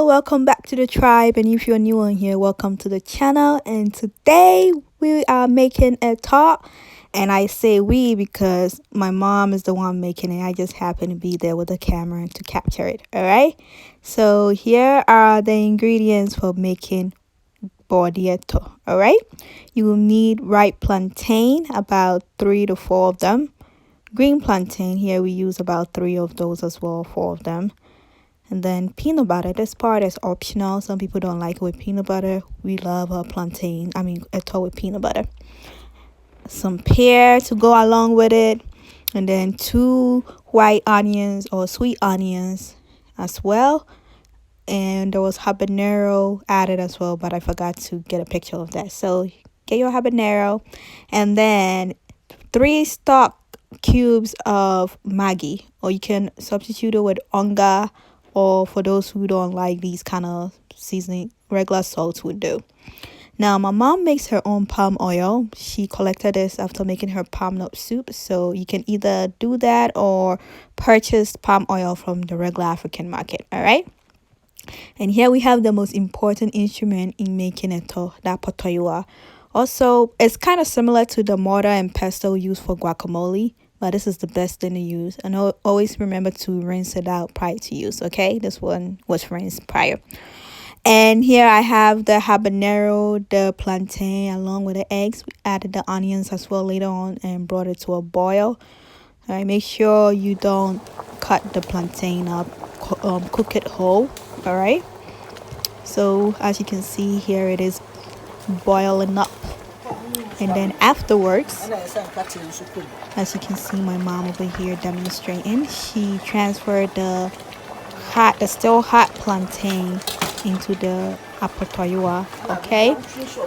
welcome back to the tribe, and if you're new on here, welcome to the channel. And today we are making a tart, and I say we because my mom is the one making it. I just happen to be there with the camera to capture it. All right, so here are the ingredients for making bordetto. All right, you will need ripe plantain, about 3 to 4 of them. Green plantain, here we use about 3 of those as well, 4 of them. And then peanut butter. This part is optional. Some people don't like it with peanut butter. We love our plantain. ETO'O with peanut butter. Some pear to go along with it. And then 2 white onions or sweet onions as well. And there was habanero added as well, but I forgot to get a picture of that. So get your habanero. And then 3 stock cubes of Maggi. Or you can substitute it with onga. Or for those who don't like these kind of seasoning, regular salt would do. Now, my mom makes her own palm oil. She collected this after making her palm nut soup. So you can either do that or purchase palm oil from the regular African market. All right. And here we have the most important instrument in making ETO'O, that potoyua. Also, it's kind of similar to the mortar and pestle used for guacamole. But this is the best thing to use. And always remember to rinse it out prior to use, okay? This one was rinsed prior. And here I have the habanero, the plantain, along with the eggs. We added the onions as well later on and brought it to a boil. All right, make sure you don't cut the plantain up. Cook it whole, all right? So as you can see here, it is boiling up. And then afterwards, as you can see my mom over here demonstrating, she transferred the still hot plantain into the potoyua. Okay,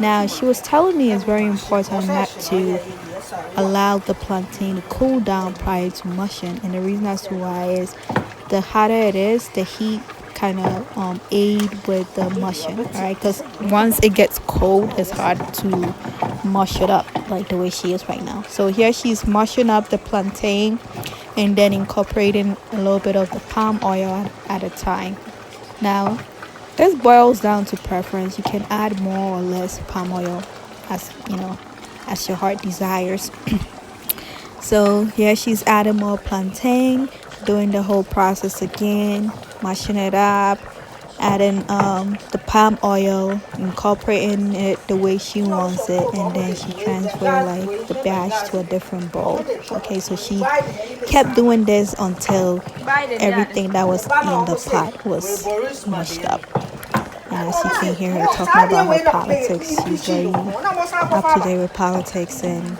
now she was telling me it's very important not to allow the plantain to cool down prior to mushing, and the reason as to why is the hotter it is, the heat kind of aid with the mushing. All right, because once it gets cold, it's hard to mush it up like the way she is right now. So here she's mushing up the plantain and then incorporating a little bit of the palm oil at a time. Now this boils down to preference. You can add more or less palm oil as as your heart desires. So here she's adding more plantain, doing the whole process again, mashing it up, adding the palm oil, incorporating it the way she wants it, and then she transferred like the batch to a different bowl. Okay, so she kept doing this until everything that was in the pot was mushed up. And as you can hear her talking about her politics, she's very up to date with politics and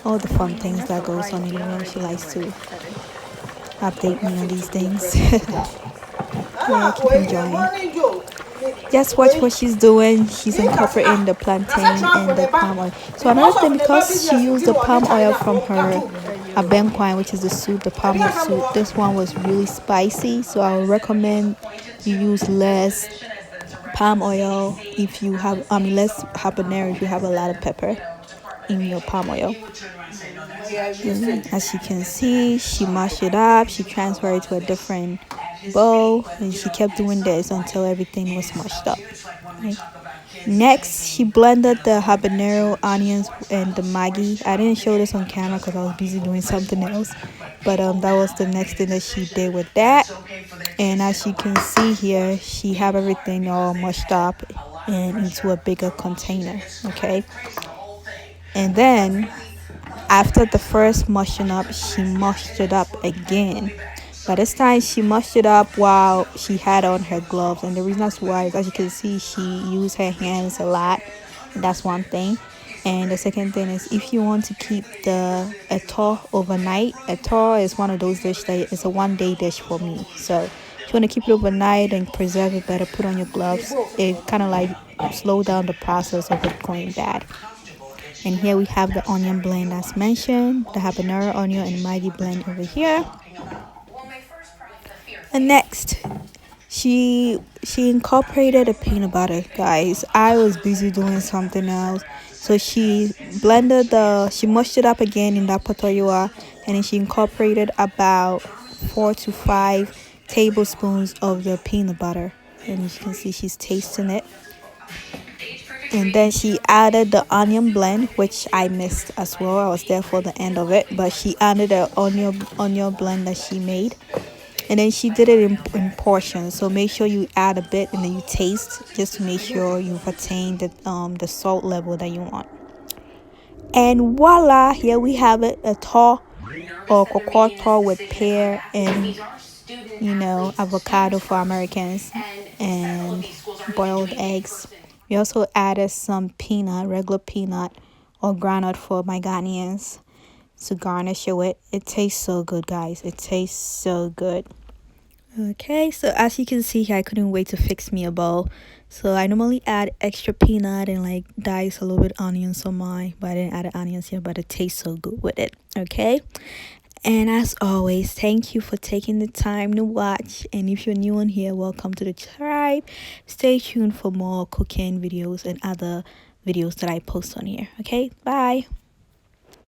all the fun things that goes on in the world. She likes to update me on these things. Yeah, keep enjoying. Just watch what she's doing. She's incorporating the plantain and the palm oil. So another thing, because she used the palm oil from her abenquine, which is the soup, the palm oil soup, this one was really spicy. So I would recommend you use less palm oil if you have, less habanero if you have a lot of pepper in your palm oil. And as you can see, she mashed it up, she transferred it to a different bowl, and she kept doing this until everything was mashed up. Right. Next, she blended the habanero, onions, and the Maggi. I didn't show this on camera because I was busy doing something else, but that was the next thing that she did with that. And as you can see here, she have everything all mashed up and into a bigger container. Okay, and then after the first mushing up, she mushed it up again. But this time she mushed it up while she had on her gloves. And the reason that's why is, as you can see, she used her hands a lot. That's one thing. And the second thing is, if you want to keep the ETO'O overnight, ETO'O is one of those dishes that is a one-day dish for me. So if you want to keep it overnight and preserve it better, put on your gloves. It kind of like slow down the process of it going bad. And here we have the onion blend as mentioned, the habanero, onion, and Maggi blend over here. And next, she incorporated a peanut butter, guys. I was busy doing something else, so she mushed it up again in that potoyua, and then she incorporated about 4 to 5 tablespoons of the peanut butter, and you can see she's tasting it. And then she added the onion blend, which I missed as well. I was there for the end of it, but she added the onion blend that she made. And then she did it in portions, so make sure you add a bit and then you taste, just to make sure you've attained the salt level that you want. And voila, here we have it, a tart or cocoa tart with pear and avocado for Americans, and boiled eggs. We also added some peanut, regular peanut or groundnut for my Ghanaians, to garnish it with. It tastes so good, guys. It tastes so good. Okay, so as you can see, I couldn't wait to fix me a bowl. So I normally add extra peanut and like dice a little bit onions on mine, but I didn't add the onions here, but it tastes so good with it. Okay, and as always, thank you for taking the time to watch. And if you're new on here, welcome to the tribe. Stay tuned for more cooking videos and other videos that I post on here. Okay, bye.